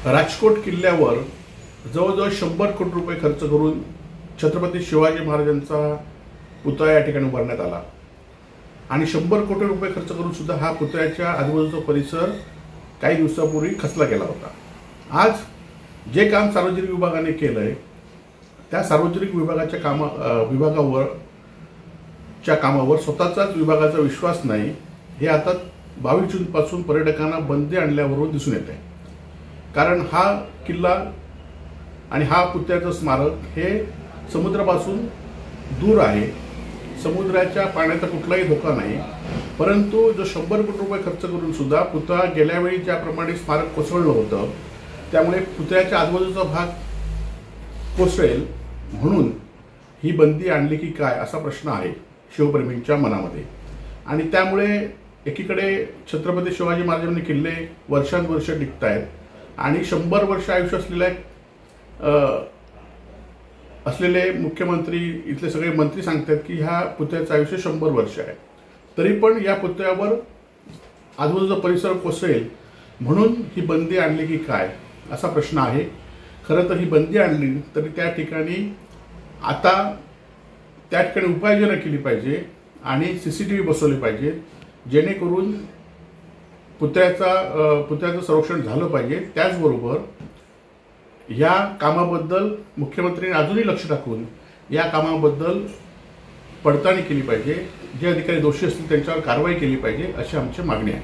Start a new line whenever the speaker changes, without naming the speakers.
राजकोट किल्ल्यावर जवळजवळ 100 कोटी रुपये खर्च करून छत्रपती शिवाजी महाराजांचा पुतळा या ठिकाणी उभारण्यात आला आणि 100 कोटी रुपये खर्च करून सुद्धा हा पुतळ्याच्या आजूबाजूचा परिसर काही दिवसापूर्वी खचला गेला होता। आज जे काम सार्वजनिक विभागाने केलंय त्या सार्वजनिक विभागाच्या कामावर स्वतःचाच विभागाचा विश्वास नाही हे आता 22 जून पासून पर्यटकांना बंदी आणल्यावरून दिसून येत आहे। कारण हा किल्ला आणि हा पुतळ्याचं स्मारक हे समुद्रापासून दूर आहे, समुद्राच्या पाण्याचा कुठलाही धोका नाही, परंतु जो 100 कोटी रुपये खर्च करून सुद्धा पुतळा गेल्या वेळी ज्याप्रमाणे स्मारक कोसळलं होतं त्यामुळे पुतळ्याच्या आजूबाजूचा भाग कोसळेल म्हणून ही बंदी आणली की काय असा प्रश्न आहे शिवप्रेमींच्या मनामध्ये। आणि त्यामुळे एकीकडे छत्रपती शिवाजी महाराजांनी किल्ले वर्षानुवर्ष टिकतायत आणि 100 वर्ष आयुष्य असलेले मुख्यमंत्री इथले सगळे मंत्री सांगतात की ह्या पुतळ्याचं आयुष्य 100 वर्ष आहे, तरी पण या पुतळ्यावर आजूबाजूचा परिसर कोसळेल म्हणून ही बंदी आणली की काय असा प्रश्न आहे। खरं तर ही बंदी आणली तरी त्या ठिकाणी उपाययोजना केली पाहिजे आणि CCTV बसवले पाहिजे जेणेकरून पुतळ्याचं संरक्षण झालं पाहिजे। त्याचबरोबर या कामाबद्दल मुख्यमंत्र्यांनी अजूनही लक्ष टाकून या कामाबद्दल पडताळणी केली पाहिजे, जे अधिकारी दोषी असतील त्यांच्यावर कारवाई केली पाहिजे अशी आमची मागणी आहे।